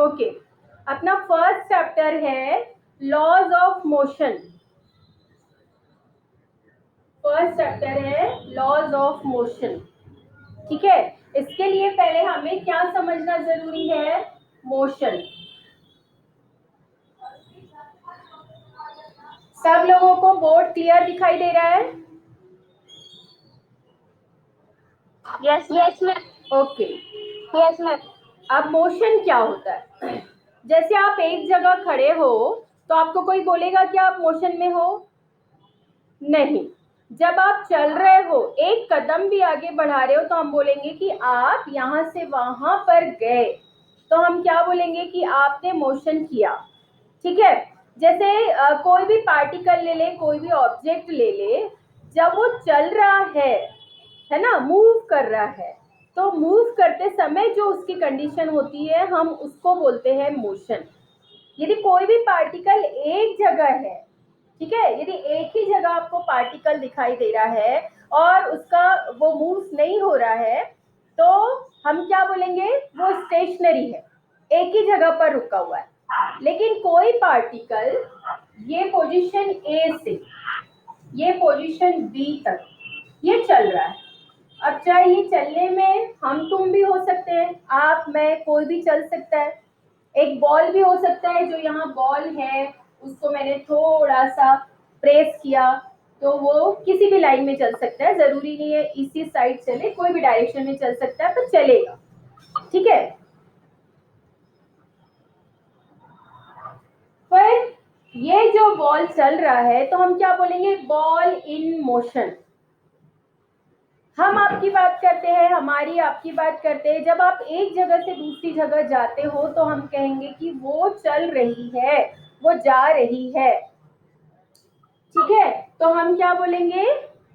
Okay, अपना first chapter है laws of motion. First chapter है लॉज ऑफ मोशन। ठीक है, इसके लिए पहले हमें क्या समझना जरूरी है? मोशन। सब लोगों को बोर्ड क्लियर दिखाई दे रहा है? Yes ma'am. Okay, yes ma'am. अब मोशन क्या होता है? जैसे आप एक जगह खड़े हो तो आपको कोई बोलेगा कि आप मोशन में हो? नहीं। जब आप चल रहे हो, एक कदम भी आगे बढ़ा रहे हो, तो हम बोलेंगे कि आप यहां से वहां पर गए, तो हम क्या बोलेंगे कि आपने मोशन किया। ठीक है, जैसे कोई भी पार्टिकल ले ले, कोई भी ऑब्जेक्ट ले ले, जब वो चल रहा है ना, मूव कर रहा है, तो मूव करते समय जो उसकी कंडीशन होती है हम उसको बोलते हैं मोशन। यदि कोई भी पार्टिकल एक जगह है, ठीक है, यदि एक ही जगह आपको पार्टिकल दिखाई दे रहा है और उसका वो मूव नहीं हो रहा है, तो हम क्या बोलेंगे? वो स्टेशनरी है, एक ही जगह पर रुका हुआ है। लेकिन कोई पार्टिकल ये पोजीशन ए से ये पोजीशन बी तक ये चल रहा है। अब चाहे ये चलने में हम तुम भी हो सकते हैं, आप मैं कोई भी चल सकता है। एक बॉल भी हो सकता है, जो यहाँ बॉल है उसको मैंने थोड़ा सा प्रेस किया तो वो किसी भी लाइन में चल सकता है, जरूरी नहीं है इसी साइड चले, कोई भी डायरेक्शन में चल सकता है, तो चलेगा। ठीक है, फिर ये जो बॉल चल रहा है तो हम क्या बोलेंगे? Ball in motion. हम आपकी बात करते हैं, हमारी आपकी बात करते हैं, जब आप एक जगह से दूसरी जगह जाते हो तो हम कहेंगे कि वो चल रही है, वो जा रही है। ठीक है, तो हम क्या बोलेंगे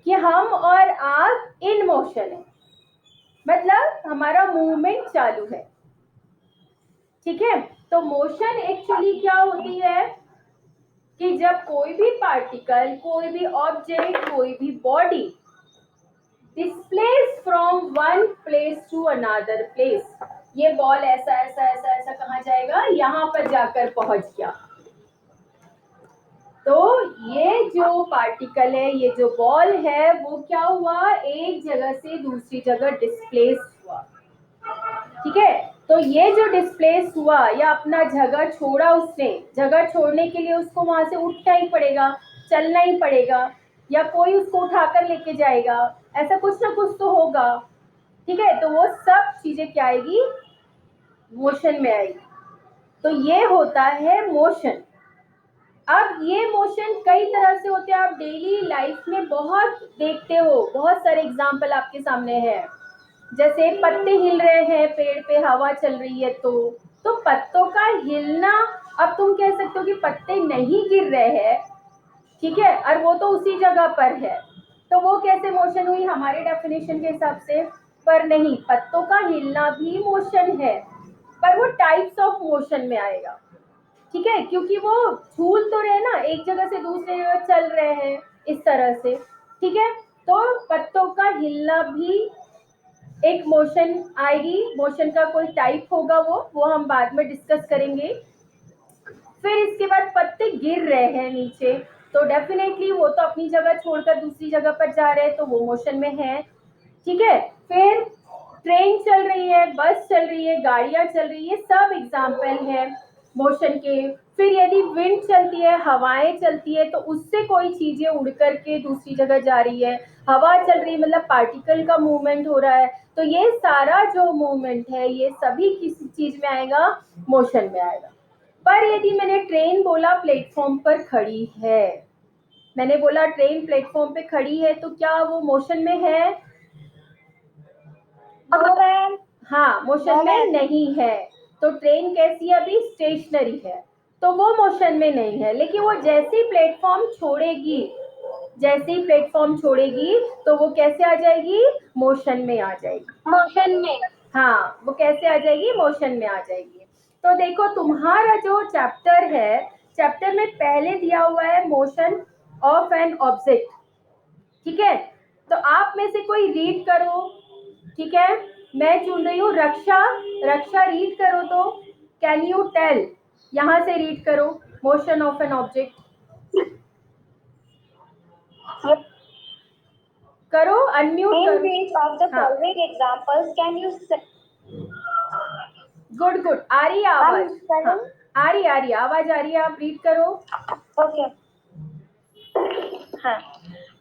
कि हम और आप इन मोशन है, मतलब हमारा मूवमेंट चालू है। ठीक है, तो मोशन एक्चुअली क्या होती है कि जब कोई भी पार्टिकल, कोई भी ऑब्जेक्ट, कोई भी body displace from one place to another place, ये बॉल ऐसा ऐसा ऐसा ऐसा कहाँ जाएगा? यहाँ पर जाकर पहुंच गया। तो ये जो पार्टिकल है, ये जो बॉल है, वो क्या हुआ? एक जगह से दूसरी जगह डिस्प्लेस हुआ। ठीक है, तो ये जो डिस्प्लेस हुआ या अपना जगह छोड़ा, उसने जगह छोड़ने के लिए उसको वहां से उठना ही पड़ेगा, चलना ही पड़ेगा, या कोई उसको उठाकर लेके जाएगा, ऐसा कुछ ना कुछ तो होगा। ठीक है, तो वो सब चीजें क्या आएगी? मोशन में आएगी। तो ये होता है मोशन। अब ये मोशन कई तरह से होते हैं, आप डेली लाइफ में बहुत देखते हो, बहुत सारे एग्जाम्पल आपके सामने है। जैसे पत्ते हिल रहे हैं पेड़ पे, हवा चल रही है, तो पत्तों का हिलना, अब तुम कह सकते हो कि पत्ते नहीं गिर रहे हैं, ठीक है, और वो तो उसी जगह पर है, तो वो कैसे मोशन हुई हमारे डेफिनेशन के हिसाब से? पर नहीं, पत्तों का हिलना भी मोशन है, पर वो टाइप्स ऑफ मोशन में आएगा। ठीक है, क्योंकि वो झूल तो रहे ना, एक जगह से दूसरी जगह चल रहे हैं इस तरह से। ठीक है, तो पत्तों का हिलना भी एक मोशन आएगी, मोशन का कोई टाइप होगा, वो हम बाद में डिस्कस करेंगे। फिर इसके बाद पत्ते गिर रहे हैं नीचे, तो डेफिनेटली वो तो अपनी जगह छोड़कर दूसरी जगह पर जा रहे हैं, तो वो मोशन में है। ठीक है, फिर ट्रेन चल रही है, बस चल रही है, गाड़ियां चल रही है, सब एग्जाम्पल है मोशन के। फिर यदि विंड चलती है, हवाएं चलती है, तो उससे कोई चीजें उड़ करके दूसरी जगह जा रही है, हवा चल रही है मतलब पार्टिकल का मूवमेंट हो रहा है, तो ये सारा जो मूवमेंट है ये सभी किसी चीज में आएगा? मोशन में आएगा। पर यदि मैंने ट्रेन बोला प्लेटफॉर्म पर खड़ी है, मैंने बोला ट्रेन प्लेटफॉर्म पे खड़ी है, तो क्या वो मोशन में है? हाँ, मोशन में नहीं है। तो ट्रेन कैसी है? अभी स्टेशनरी है, तो वो मोशन में नहीं है। लेकिन वो जैसे ही प्लेटफॉर्म छोड़ेगी, जैसे ही प्लेटफॉर्म छोड़ेगी, तो वो कैसे आ जाएगी? मोशन में आ जाएगी। मोशन में। हाँ, वो कैसे आ जाएगी? मोशन में आ जाएगी। तो देखो, तुम्हारा जो चैप्टर है, चैप्टर में पहले दिया हुआ है मोशन ऑफ एन ऑब्जेक्ट। ठीक है, तो आप में से कोई रीड करो। ठीक है, मैं चुन रही हूँ रक्षा। रक्षा रीड करो तो। कैन यू टेल, यहाँ से रीड करो, मोशन ऑफ एन ऑब्जेक्ट करो, अनम्यूट In करो। which of the हाँ, following examples can you say? Good good, आ रही है आवाज? I'm हाँ, आ रही है आवाज, आ रही है, आप रीड करो। Okay. Huh.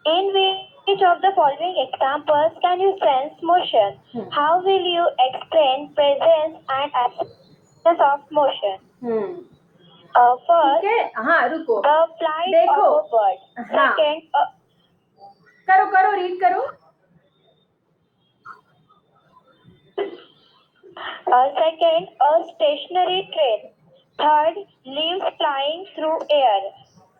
In which of the following examples can you sense motion? How will you explain presence and absence of motion? ठीक First, है, हाँ रुको, the flight देखो, of a bird. हाँ, Second, करो रीड करो। second, a stationary train. Third, leaves flying through air.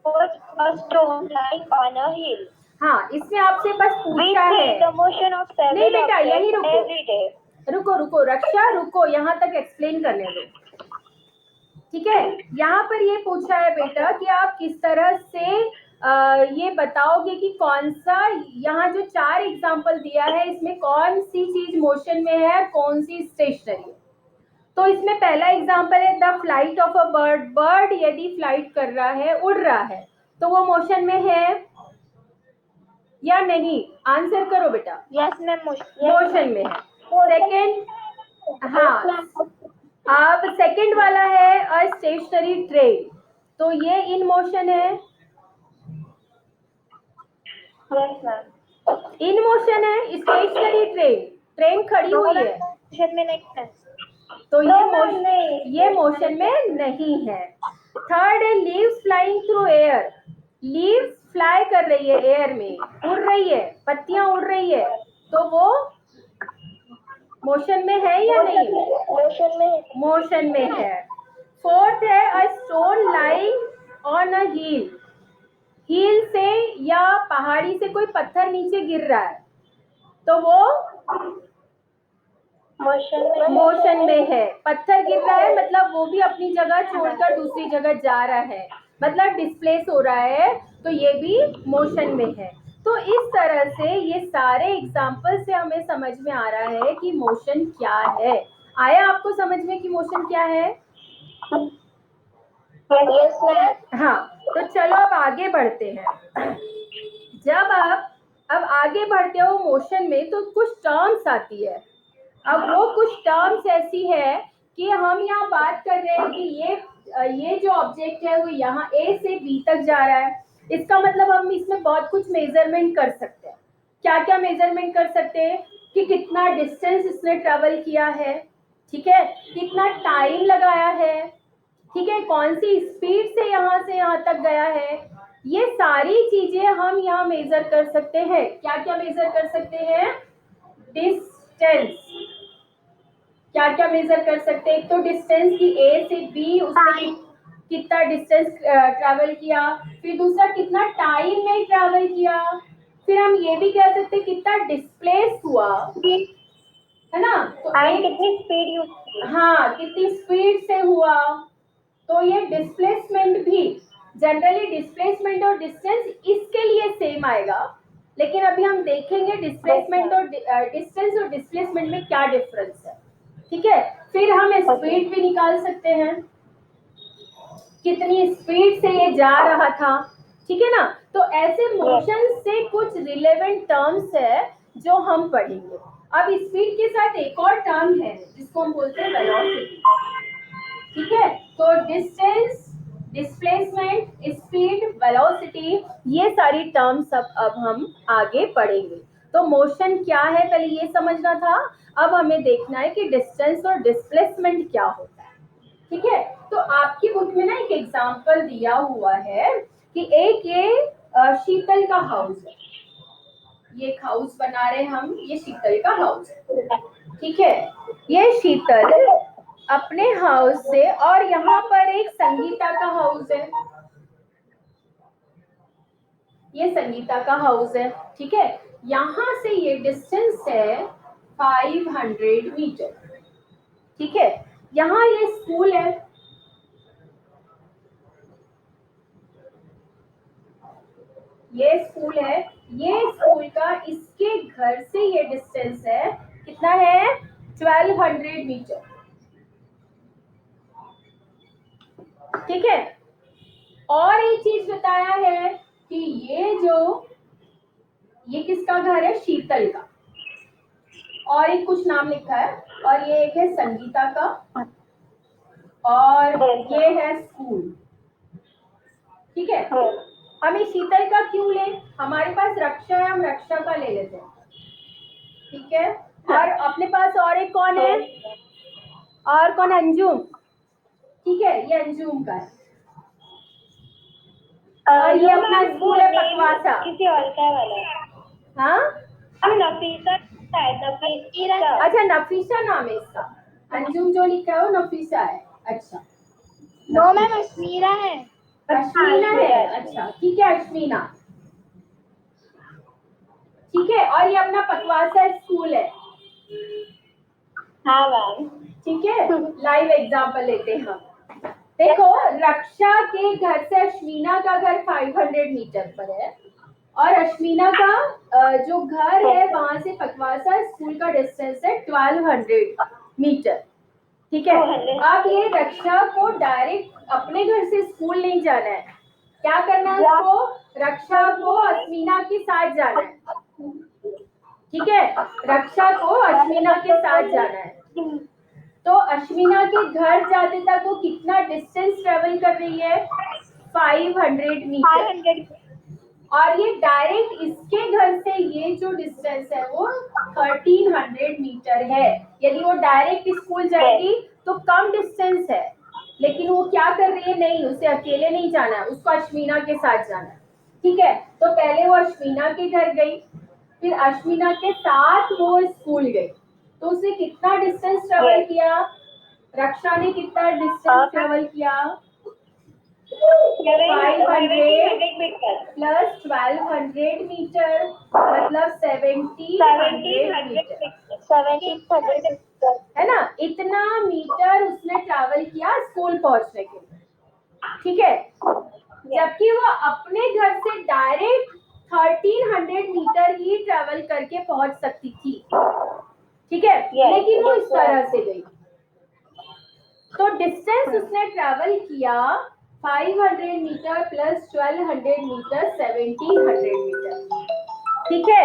Fourth, a stone lying on a hill. हाँ, इसमें आपसे बस We पूछा है, see the motion of नहीं several बेटा यही objects रुको, every day. रुको रक्षा, रुको, यहाँ तक एक्सप्लेन करने दो, ठीक है। यहाँ पर ये पूछा है बेटा कि आप किस तरह से ये बताओगे कि कौन सा, यहाँ जो 4 एग्जाम्पल दिया है इसमें कौन सी चीज मोशन में है, कौन सी स्टेशनरी है। तो इसमें पहला एग्जाम्पल है the flight of a bird, bird यदि फ्लाइट कर रहा है, उड़ रहा है, तो वो मोशन में है या नहीं, आंसर करो बेटा। Yes, ma'am. मोशन में है। सेकेंड, हाँ, अब सेकेंड वाला है अ स्टेशनरी ट्रेन, तो ये इन मोशन है, Yes, ma'am. इन मोशन है। स्टेशनरी ट्रेन, ट्रेन खड़ी हुई है, मोशन में नहीं है। तो नहीं। ये मोशन में नहीं है। थर्ड है leaves flying through air, leaves fly कर रही है एयर में, उड़ रही है, पत्तियां उड़ रही है, तो वो मोशन में है या नहीं? मोशन में है। फोर्थ है a stone lying on a hill, hill से या पहाड़ी से कोई पत्थर नीचे गिर रहा है, तो वो मोशन में है। पत्थर गिर रहा है मतलब वो भी अपनी जगह छोड़कर दूसरी जगह जा रहा है, मतलब डिस्प्लेस हो रहा है, तो ये भी मोशन में है। तो इस तरह से ये सारे एग्जाम्पल से हमें समझ में आ रहा है कि मोशन क्या है। आया आपको समझ में कि मोशन क्या है? हाँ, तो चलो अब आगे बढ़ते हैं। जब आप अब आगे बढ़ते हो मोशन में तो कुछ टर्म्स आती है। अब वो कुछ टर्म्स ऐसी है कि हम यहाँ बात कर रहे हैं कि ये जो ऑब्जेक्ट है वो यहाँ ए से बी तक जा रहा है, इसका मतलब हम इसमें बहुत कुछ मेजरमेंट कर सकते हैं। क्या क्या मेजरमेंट कर सकते हैं कि कितना डिस्टेंस इसने ट्रेवल किया है, ठीक है, कितना टाइम लगाया है, ठीक है, कौन सी स्पीड से यहाँ तक गया है, ये सारी चीजें हम यहाँ मेजर कर सकते हैं। क्या क्या मेजर कर सकते हैं? डिस्टेंस, क्या क्या मेजर कर सकते हैं? एक तो डिस्टेंस की ए से बी, उसने कितना डिस्टेंस ट्रैवल किया, फिर दूसरा कितना टाइम में ट्रैवल किया, फिर हम ये भी कह सकते हैं कितना डिस्प्लेस हुआ, है ना, तो कितनी स्पीड हाँ, कितनी स्पीड से हुआ। तो ये डिस्प्लेसमेंट भी, जनरली डिस्प्लेसमेंट और डिस्टेंस इसके लिए सेम आएगा, लेकिन अभी हम देखेंगे डिस्प्लेसमेंट और डिस्टेंस और डिस्प्लेसमेंट में क्या डिफरेंस है, ठीक है। फिर हम स्पीड भी निकाल सकते हैं, कितनी स्पीड से ये जा रहा था, ठीक है ना। तो ऐसे मोशन से कुछ रिलेवेंट टर्म्स है जो हम पढ़ेंगे। अब स्पीड के साथ एक और टर्म है जिसको हम बोलते हैं वेलोसिटी, ठीक है। तो डिस्टेंस, डिस्प्लेसमेंट, स्पीड, वेलोसिटी, ये सारी टर्म्स अब हम आगे पढ़ेंगे। तो मोशन क्या है पहले ये समझना था, अब हमें देखना है कि डिस्टेंस और डिस्प्लेसमेंट क्या होता है, ठीक है। तो आपकी बुक में ना एक एग्जांपल दिया हुआ है कि एक ये शीतल का हाउस है, ये हाउस बना रहे हम, ये शीतल का हाउस है, ठीक है। ये शीतल अपने हाउस से, और यहाँ पर एक संगीता का हाउस है, ये संगीता का हाउस है, ठीक है। यहाँ से ये डिस्टेंस है 500 मीटर, ठीक है। यहाँ ये स्कूल है, ये स्कूल है, ये स्कूल का इसके घर से ये डिस्टेंस है, कितना है? 1200 मीटर, ठीक है। और एक चीज बताया है कि ये किसका घर है, शीतल का, और एक कुछ नाम लिखा है, और ये एक है संगीता का, और ये है स्कूल। ठीक है, हम इस शीतल का क्यों लें, हमारे पास रक्षा है, हम रक्षा का ले लेते हैं। ठीक है, और अपने पास और एक कौन है, और कौन, अंजुम। ठीक है, ये अंजुम का है, और ये अपना स्कूल है पकवासा। किसी और का वाला। हाँ, नफीसा है, नफीसा। अच्छा, नफीसा नाम है इसका, अंजुम जो लिखा है वो नफीसा है। अच्छा, नो मैम, अश्मीरा है। अश्मीना है, अच्छा ठीक है, अश्मीना। ठीक है, और ये अपना पकवासा स्कूल है। हाँ मैम। ठीक है, लाइव एग्जांपल लेते हैं हम। देखो, रक्षा के घर से अश्मीना का घर 500 मीटर पर है, और अश्मीना का जो घर है वहां से पकवासा स्कूल का डिस्टेंस है 1200 मीटर। ठीक है, अब ये रक्षा को डायरेक्ट अपने घर से स्कूल नहीं जाना है, क्या करना है उसको, रक्षा को अश्मीना के साथ जाना है। ठीक है, रक्षा को अश्मीना के साथ जाना है। तो अश्मीना के घर जाते तक वो कितना डिस्टेंस ट्रेवल कर रही है, 500 मीटर। और ये डायरेक्ट इसके घर से ये जो डिस्टेंस है वो 1300 मीटर है। यदि वो डायरेक्ट स्कूल जाएगी तो कम डिस्टेंस है, लेकिन वो क्या कर रही है, नहीं, उसे अकेले नहीं जाना है, उसको अश्मीना के साथ जाना है। ठीक है, तो पहले वो अश्मीना के घर गई, फिर अश्मीना के साथ वो स्कूल गई, तो उसने कितना डिस्टेंस ट्रेवल किया, रक्षा ने कितना डिस्टेंस ट्रेवल किया, 500 प्लस 1200 मीटर, मतलब 1700 मीटर, है ना, इतना मीटर उसने ट्रैवल किया स्कूल पहुंचने के लिए। ठीक है, जबकि वो अपने घर से डायरेक्ट 1300 मीटर ही ट्रैवल करके पहुंच सकती थी। ठीक है, लेकिन वो इस तरह से गई, तो डिस्टेंस उसने ट्रैवल किया 500 मीटर प्लस 1200 मीटर, 1700 मीटर। ठीक है,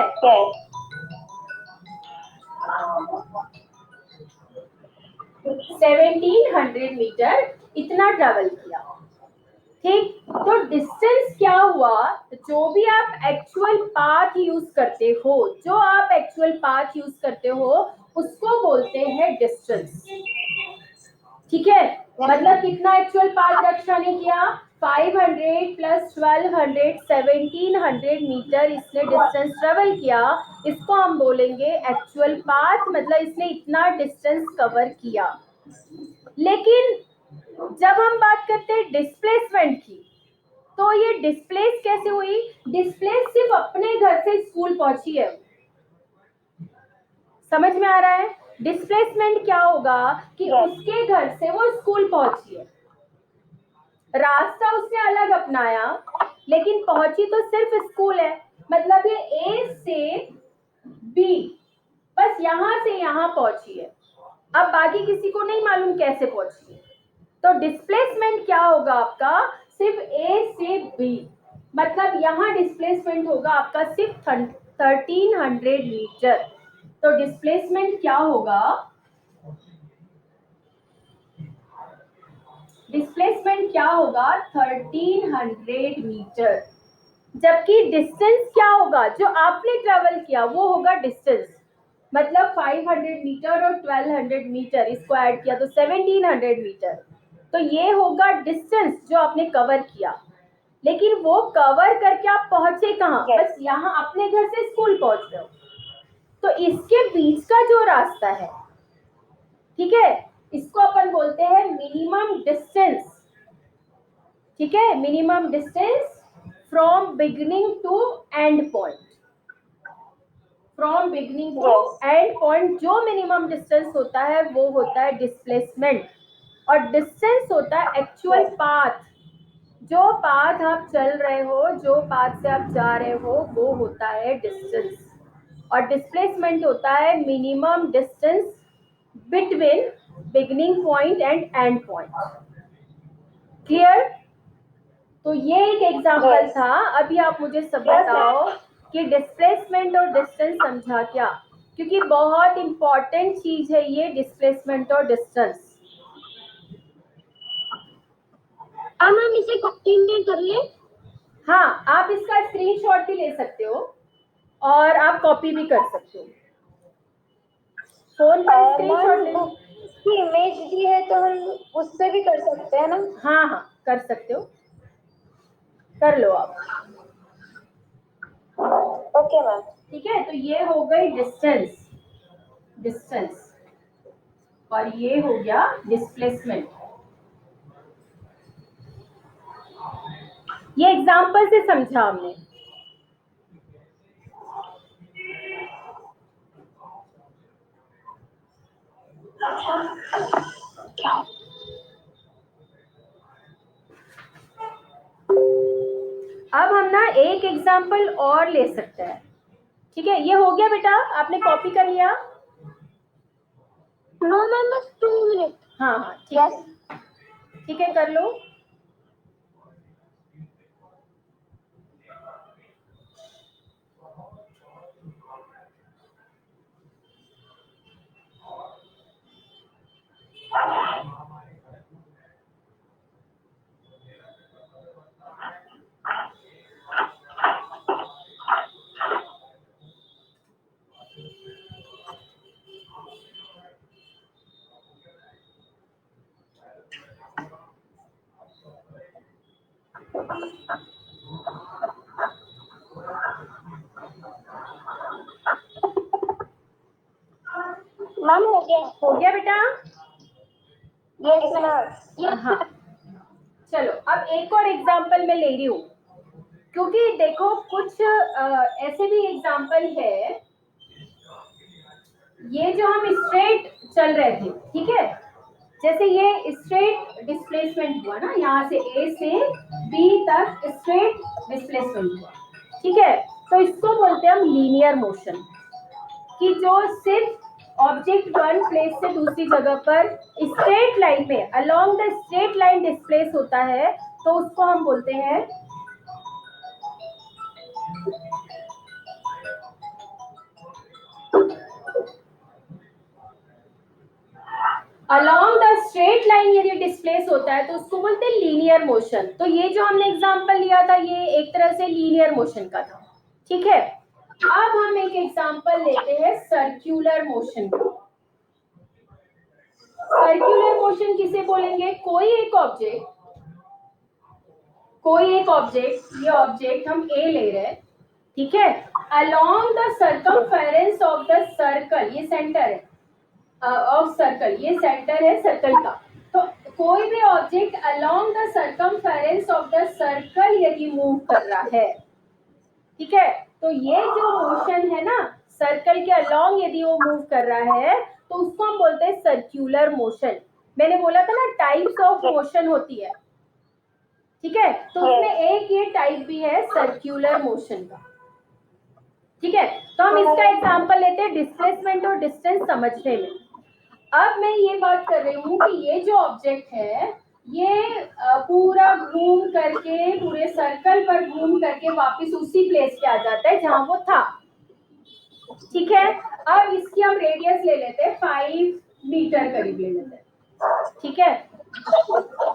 1700 मीटर इतना ट्रैवल किया। ठीक, तो डिस्टेंस क्या हुआ, जो भी आप एक्चुअल पाथ यूज करते हो, जो आप एक्चुअल पाथ यूज करते हो उसको बोलते हैं डिस्टेंस। ठीक है, मतलब कितना एक्चुअल पाथ रक्षा ने किया, 500 प्लस 1200, 1700 मीटर इसने डिस्टेंस ट्रेवल किया, इसको हम बोलेंगे एक्चुअल पाथ, मतलब इसने इतना डिस्टेंस कवर किया। लेकिन जब हम बात करते हैं डिस्प्लेसमेंट की, तो ये डिस्प्लेस कैसे हुई, डिस्प्लेस सिर्फ अपने घर से स्कूल पहुंची है। समझ में आ रहा है, डिस्प्लेसमेंट क्या होगा कि उसके घर से वो स्कूल पहुंची है, रास्ता उसने अलग अपनाया, लेकिन पहुंची तो सिर्फ स्कूल है, मतलब ये ए से बी, बस यहां से यहां पहुंची है, अब बाकी किसी को नहीं मालूम कैसे पहुंची है। तो डिस्प्लेसमेंट क्या होगा आपका, सिर्फ ए से बी, मतलब यहाँ डिस्प्लेसमेंट होगा आपका सिर्फ 1300 मीटर। तो डिस्प्लेसमेंट क्या होगा, डिस्प्लेसमेंट क्या होगा 1300 मीटर, जबकि डिस्टेंस क्या होगा, जो आपने ट्रेवल किया वो होगा डिस्टेंस, मतलब 500 मीटर और 1200 मीटर इसको ऐड किया तो 1700 मीटर, तो ये होगा डिस्टेंस जो आपने कवर किया। लेकिन वो कवर करके आप पहुंचे कहाँ, बस यहाँ अपने घर से स्कूल पहुंच रहे हो, तो इसके बीच का जो रास्ता है, ठीक है, इसको अपन बोलते हैं मिनिमम डिस्टेंस। ठीक है, minimum distance from beginning to end point, from beginning to end point जो मिनिमम डिस्टेंस होता है वो होता है डिस्प्लेसमेंट, और डिस्टेंस होता है एक्चुअल पाथ, जो पाथ आप चल रहे हो, जो पाथ से आप जा रहे हो वो होता है डिस्टेंस, और डिस्प्लेसमेंट होता है minimum distance between beginning point and and point. Clear? तो ये एक एग्जांपल Yes. था। अभी आप मुझे सब बताओ कि डिस्प्लेसमेंट और डिस्टेंस समझा क्या, क्योंकि बहुत इंपॉर्टेंट चीज है ये डिस्प्लेसमेंट और डिस्टेंस। हम इसे कॉपी में कर ले। हाँ, आप इसका स्क्रीनशॉट भी ले सकते हो और आप कॉपी भी कर सकते हो। फोन पर स्क्रीनशॉट ले। इसकी इमेज दी है तो हम उससे भी कर सकते हैं ना? हाँ हाँ, कर सकते हो, कर लो आप। Okay ma'am. ठीक है, तो ये हो गई डिस्टेंस, डिस्टेंस, और ये हो गया डिस्प्लेसमेंट। ये एग्जांपल से समझा हमने। अब हम ना एक एग्जांपल और ले सकते हैं। ठीक है, ये हो गया बेटा, आपने कॉपी कर लिया? नो मैम, बस 2 मिनट। हाँ हाँ, ठीक है, ठीक है, कर लो। मैम हो गया बेटा? Yes ma'am. हाँ, चलो अब एक और एग्जांपल मैं ले रही हूँ, क्योंकि देखो कुछ ऐसे भी एग्जांपल है। ये जो हम स्ट्रेट चल रहे थे, ठीक है, जैसे ये स्ट्रेट डिस्प्लेसमेंट हुआ ना, यहाँ से ए से बी तक स्ट्रेट डिस्प्लेसमेंट हुआ, ठीक है, तो इसको बोलते हैं हम लीनियर मोशन, कि जो सिर्फ ऑब्जेक्ट वन प्लेस से दूसरी जगह पर स्ट्रेट लाइन में along the straight line displace होता है, तो उसको हम बोलते हैं अलोंग द स्ट्रेट लाइन यदि डिस्प्लेस होता है तो उसको बोलते हैं लीनियर मोशन। तो ये जो हमने एग्जांपल लिया था ये एक तरह से लीनियर मोशन का था, ठीक है। अब हम एक एग्जांपल लेते हैं सर्कुलर मोशन का। सर्कुलर मोशन किसे बोलेंगे? कोई एक ऑब्जेक्ट, ये ऑब्जेक्ट हम ए ले रहे हैं, ठीक है, along the circumference of the circle, ये सेंटर है ऑफ सर्कल, ये सेंटर है सर्कल का। तो कोई भी object along the circumference of the circle यदि मूव कर रहा है, ठीक है, तो ये जो मोशन है ना, सर्कल के अलोंग यदि वो मूव कर रहा है तो उसको हम बोलते हैं सर्कुलर मोशन। मैंने बोला था ना टाइप्स ऑफ मोशन होती है, ठीक है, तो उसमें एक ये टाइप भी है सर्कुलर मोशन का, ठीक है। तो हम इसका एग्जांपल लेते हैं डिस्प्लेसमेंट और डिस्टेंस समझने में। अब मैं ये बात कर रही हूँ कि ये जो ऑब्जेक्ट है ये पूरा घूम करके पूरे सर्कल पर घूम करके वापस उसी प्लेस पे आ जाता है जहां वो था, ठीक है। अब इसकी हम रेडियस ले लेते हैं 5 मीटर करीब ले लेते हैं, ठीक है।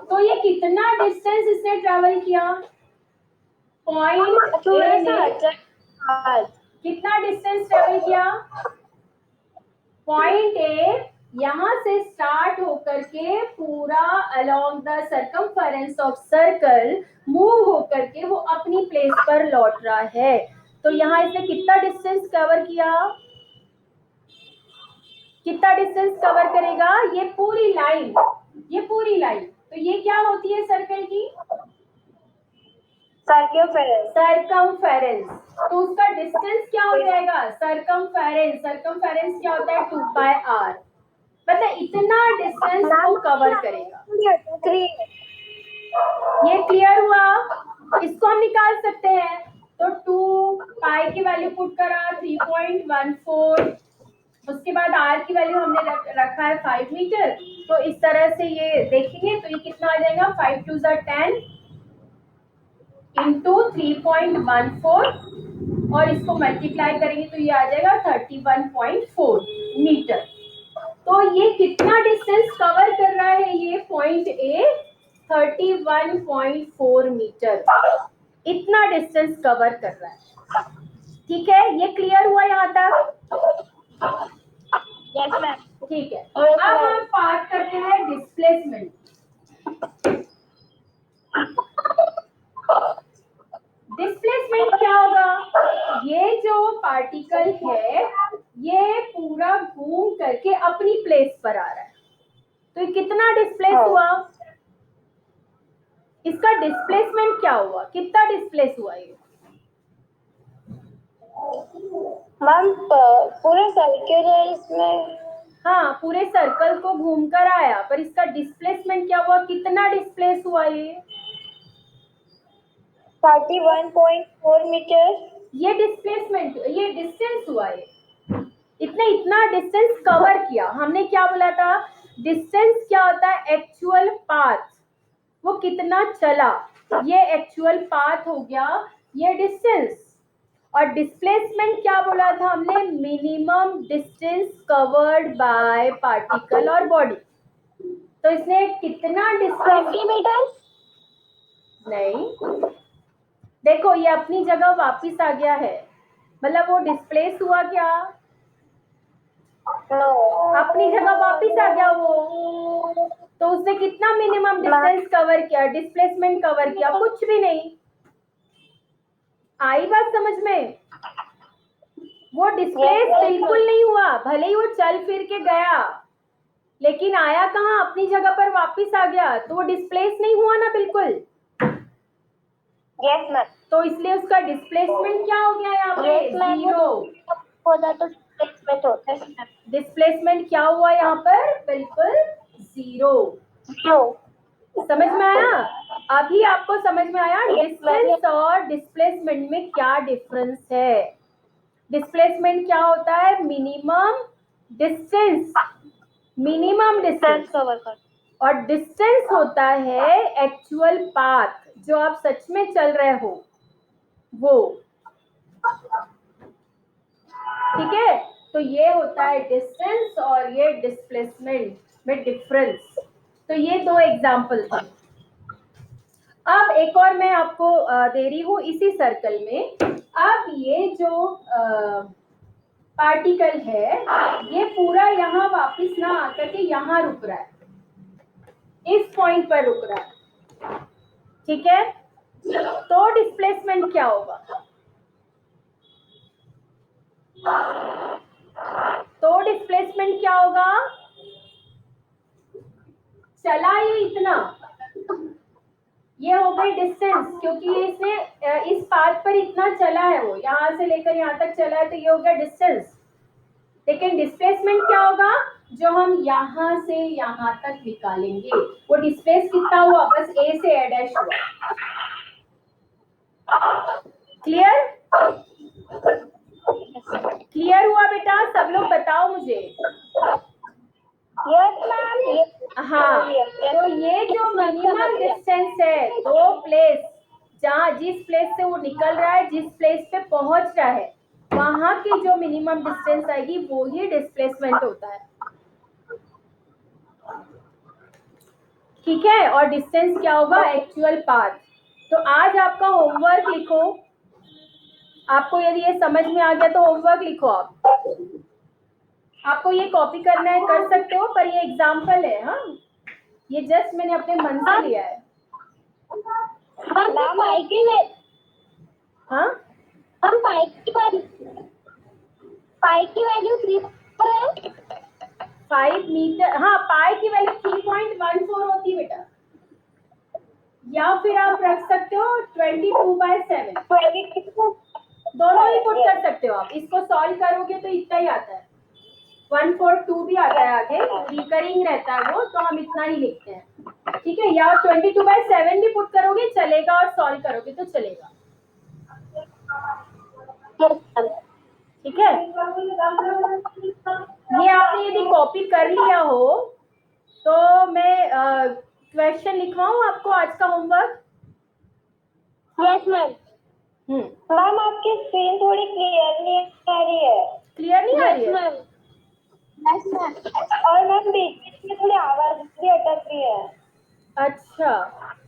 तो ये कितना डिस्टेंस इसने ट्रेवल किया? पॉइंट ए ने कितना डिस्टेंस ट्रेवल किया? पॉइंट ए यहां से स्टार्ट होकर के पूरा along the circumference of circle move होकर के वो अपनी प्लेस पर लौट रहा है। तो यहाँ इसने कितना डिस्टेंस कवर किया? कितना डिस्टेंस कवर करेगा? ये पूरी लाइन, ये पूरी लाइन, तो ये क्या होती है सर्कल की? सर्कमफेरेंस। तो उसका डिस्टेंस क्या हो जाएगा? सर्कमफेरेंस, सर्कमफेरेंस क्या होता है? 2 पाई r, मतलब इतना डिस्टेंस वो कवर करेगा। ये क्लियर हुआ? इसको हम निकाल सकते हैं, तो 2 पाई की वैल्यू पुट करा 3.14, उसके बाद r की वैल्यू हमने रखा है 5 मीटर, तो इस तरह से ये देखेंगे तो ये कितना आ जाएगा 5 2 10 इंटू 3.14 और इसको मल्टीप्लाई करेंगे तो ये आ जाएगा 31.4 मीटर। तो ये कितना डिस्टेंस कवर कर रहा है ये पॉइंट ए 31.4 मीटर, इतना डिस्टेंस कवर कर रहा है। ठीक है, ये क्लियर हुआ यहाँ तक? Yes ma'am. ठीक है, अब हम बात करते हैं डिस्प्लेसमेंट। डिस्प्लेसमेंट क्या होगा? ये जो पार्टिकल है ये पूरा घूम करके अपनी प्लेस पर आ रहा है, तो ये कितना डिस्प्लेस हुआ? इसका डिस्प्लेसमेंट क्या हुआ? कितना डिस्प्लेस हुआ ये? मैम पूरे सर्कुलर इसमें, हाँ, पूरे सर्कल को घूमकर आया, पर इसका डिस्प्लेसमेंट क्या हुआ? कितना डिस्प्लेस हुआ ये? 31.4 मीटर। ये डिस्प्लेसमेंट, ये डिस्टेंस हुआ ये, इतना डिस्टेंस कवर किया। हमने क्या बोला था? डिस्टेंस क्या होता है? एक्चुअल पाथ, वो कितना चला, ये एक्चुअल पाथ हो गया, ये डिस्टेंस। और डिस्प्लेसमेंट क्या बोला था हमने? Minimum distance covered by particle और बॉडी। तो इसने कितना डिस्टेंस? 20 मीटर। नहीं, देखो ये अपनी जगह वापस आ गया है, मतलब वो डिस्प्लेस हुआ क्या? अपनी जगह वापस आ गया वो। तो उसने कितना मिनिमम डिस्टेंस कवर किया? डिस्प्लेसमेंट कवर किया? कुछ भी नहीं। आई बात समझ में? वो डिस्प्लेस बिल्कुल नहीं हुआ, भले ही वो चल फिर के गया, लेकिन आया कहाँ? अपनी जगह पर वापस आ गया, तो वो डिस्प्लेस नहीं हुआ ना बिल्कुल। Yes ma'am. तो इसलिए उसका डिस्प्लेसमेंट क्या हो गया यहाँ पे? जीरो। होता तो डिस्प्लेसमेंट होता है। डिस्प्लेसमेंट क्या हुआ यहाँ पर? बिल्कुल जीरो। समझ में आया? अभी आपको समझ में आया डिस्टेंस और डिस्प्लेसमेंट में क्या डिफरेंस है? डिस्प्लेसमेंट क्या होता है? Minimum distance, minimum distance cover कर, और डिस्टेंस होता है एक्चुअल पाथ, जो आप सच में चल रहे हो वो। ठीक है, तो ये होता है डिस्टेंस और ये डिस्प्लेसमेंट में डिफरेंस। तो ये दो एग्जांपल थे। अब एक और मैं आपको दे रही हूँ इसी सर्कल में। अब ये जो पार्टिकल है ये पूरा यहाँ वापस ना आकर के यहाँ रुक रहा है, इस पॉइंट पर रुक रहा है। ठीक है, तो डिस्प्लेसमेंट क्या होगा? तो डिस्प्लेसमेंट क्या होगा? चला ये इतना, ये हो गई डिस्टेंस, क्योंकि इसने इस पाथ पर इतना चला है, वो यहाँ से लेकर यहाँ तक चला है, तो ये हो गया डिस्टेंस। लेकिन डिस्प्लेसमेंट क्या होगा? जो हम यहाँ से यहाँ तक निकालेंगे, वो डिस्प्लेस कितना हुआ? बस ए से ए डैश हुआ। क्लियर? क्लियर हुआ बेटा? सब लोग बताओ मुझे। Yes ma'am. हाँ, तो ये जो मिनिमम डिस्टेंस है दो प्लेस, जहाँ जिस प्लेस से वो निकल रहा है, जिस प्लेस पे पहुंच रहा है, वहां की जो मिनिमम डिस्टेंस आएगी वो ही डिस्प्लेसमेंट होता है। ठीक है, और डिस्टेंस क्या होगा? Actual path. तो आज आपका होमवर्क लिखो, आपको यदि ये समझ में आ गया तो होमवर्क लिखो आप। आपको ये कॉपी करना है कर सकते हो, पर ये एग्जाम्पल है। हाँ, ये जस्ट मैंने अपने मन से लिया है। हाँ, हम पाई की वैल्यू 3 है। 5 मीटर। हाँ, पाई की वैल्यू 3.14 होती है बेटा, या फिर आप रख सकते हो 22/7, दोनों ही पुट कर सकते हो आप। इसको सॉल्व करोगे तो इतना ही आता है, 142 भी आता है, आगे रिकरिंग रहता है वो, तो हम इतना ही लिखते हैं। ठीक है, या 22/7 भी पुट करोगे चलेगा, और सॉल्व करोगे तो चलेगा। ठीक है, ये आपने यदि कॉपी कर लिया हो तो मैं क्वेश्चन लिखवाऊं आपको आज का होमवर्क? Yes ma'am. मैम आपकी स्क्रीन थोड़ी क्लियर नहीं आ रही है। क्लियर नहीं आ रही है? मैम। Yes ma'am. और मैम बीच में थोड़ी आवाज भी अटक रही है। अच्छा,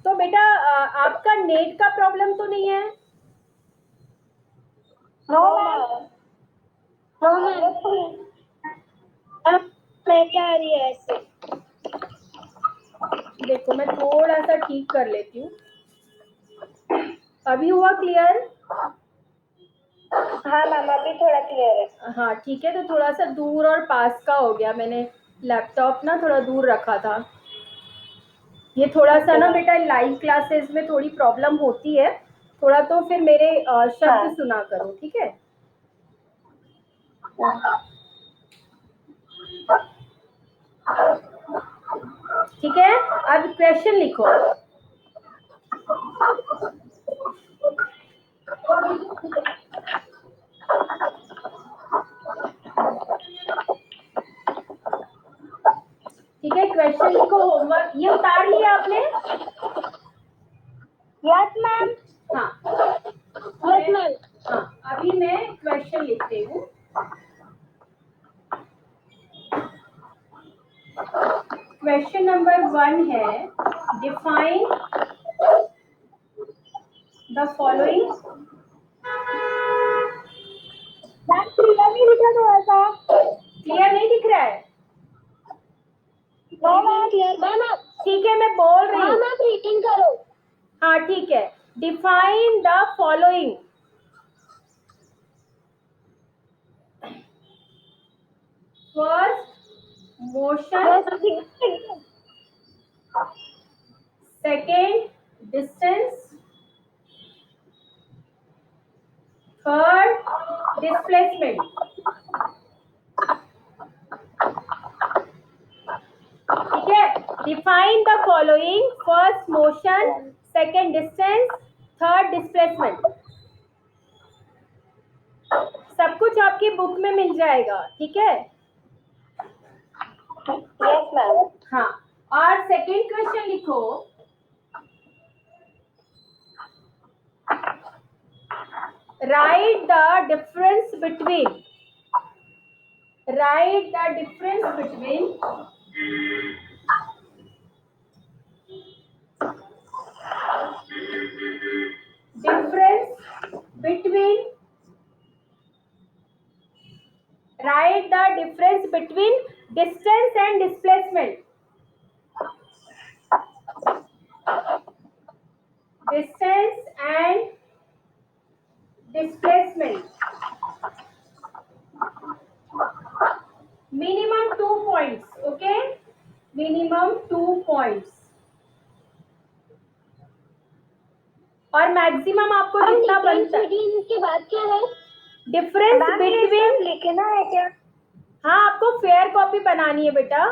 तो बेटा आपका नेट का प्रॉब्लम तो नहीं है? No ma'am. No ma'am. मैं क्या आ रही है ऐसे? देखो मैं थोड़ा सा ठीक कर लेती हूँ। अभी हुआ क्लियर? हाँ मैम अभी थोड़ा क्लियर है। हाँ ठीक है, तो थोड़ा सा दूर और पास का हो गया, मैंने लैपटॉप ना थोड़ा दूर रखा था। ये थोड़ा सा ना बेटा लाइव क्लासेस में थोड़ी प्रॉब्लम होती है, थोड़ा तो फिर मेरे शब्द सुना करो, ठीक है? ठीक है, अब क्वेश्चन लिखो। ठीक है, क्वेश्चन लिखो, होमवर्क ये उतार लिया आपने? Yes ma'am. हाँ यस मैम। हाँ, अभी मैं क्वेश्चन लिखती हूँ। क्वेश्चन नंबर 1 है, define the following. Ma'am clear नहीं दिखा थोड़ा सा। क्लियर नहीं दिख रहा है? No ma'am clear. मैम आप ठीक है, मैं बोल रही हूँ। मैम आप रीडिंग करो। हाँ ठीक है, define the following. First motion, second distance, third displacement. ठीक है, define the following, first motion, second distance, third displacement. सब कुछ आपकी बुक में मिल जाएगा, ठीक है? Yes ma'am. हाँ, और सेकेंड क्वेश्चन लिखो, write the difference between difference between write the difference between distance and displacement. Distance and displacement. Minimum 2 points, okay? Minimum 2 points. और मैक्सिमम आपको कितना बनता है? की बात क्या है? डिफरेंस बिटवीन लिखना है क्या? हाँ, आपको फेयर कॉपी बनानी है बेटा।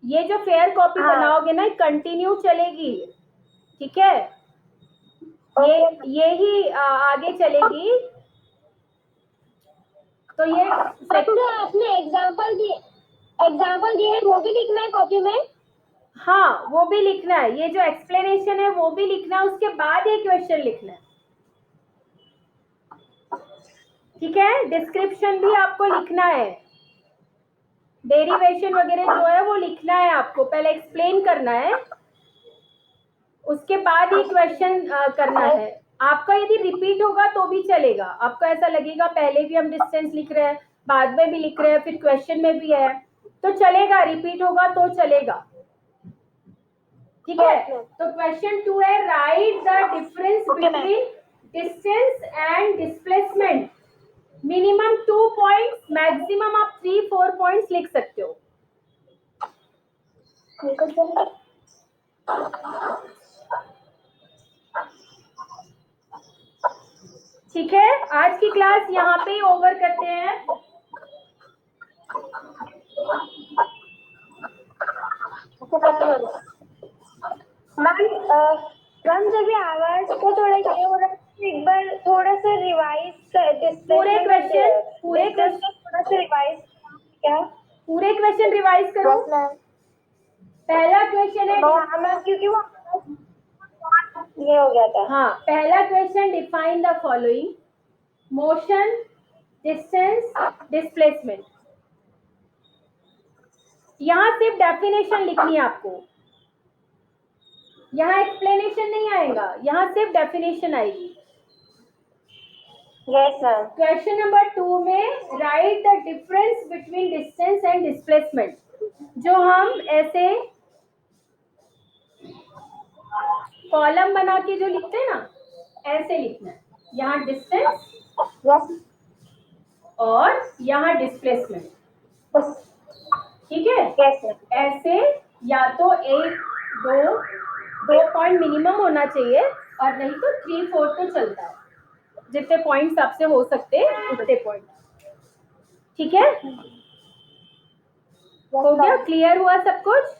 ये जो फेयर कॉपी बनाओगे ना, कंटिन्यू चलेगी, ठीक है? ये ही आगे चलेगी। तो ये आपने एग्जांपल दिए है वो भी लिखना है कॉपी में? हाँ, वो भी लिखना है, ये जो एक्सप्लेनेशन है वो भी लिखना है, उसके बाद ये क्वेश्चन लिखना है, ठीक है? डिस्क्रिप्शन भी आपको लिखना है, डेरिवेशन वगैरह जो है वो लिखना है आपको, पहले एक्सप्लेन करना है, उसके बाद ही क्वेश्चन करना है। आपका यदि रिपीट होगा तो भी चलेगा, आपको ऐसा लगेगा पहले भी हम डिस्टेंस लिख रहे हैं, बाद में भी लिख रहे हैं, फिर क्वेश्चन में भी है, तो चलेगा, रिपीट होगा तो चलेगा, ठीक है? तो क्वेश्चन 2 है, right the difference between distance and displacement. Minimum 2 points, maximum आप 3-4 पॉइंट्स लिख सकते हो। ठीक है, आज की क्लास यहाँ पे ही ओवर करते हैं। मैम जब ये आवाज को थोड़ा ये हो रहा है, एक बार थोड़ा सा रिवाइज कर, पूरे क्वेश्चन थोड़ा सा रिवाइज क्या? पूरे क्वेश्चन रिवाइज करो। पहला क्वेश्चन है, मैम क्योंकि वो ये हो गया था। हाँ, पहला question, define the following, motion, distance, displacement. यहाँ सिर्फ डेफिनेशन लिखनी है आपको, यहाँ एक्सप्लेनेशन नहीं आएगा, यहाँ सिर्फ डेफिनेशन आएगी। Yes ma'am. क्वेश्चन नंबर 2 में right the difference between distance and displacement. जो हम ऐसे कॉलम बना के जो लिखते हैं ना, ऐसे लिखना है, यहाँ डिस्टेंस यस और यहाँ डिस्प्लेसमेंट, ठीक है। Yes ma'am. ऐसे या तो 2 पॉइंट मिनिमम होना चाहिए, और नहीं तो 3-4 तो चलता है, जितने पॉइंट्स आपसे हो सकते हैं उतने पॉइंट, ठीक है। हो गया, क्लियर हुआ सब कुछ?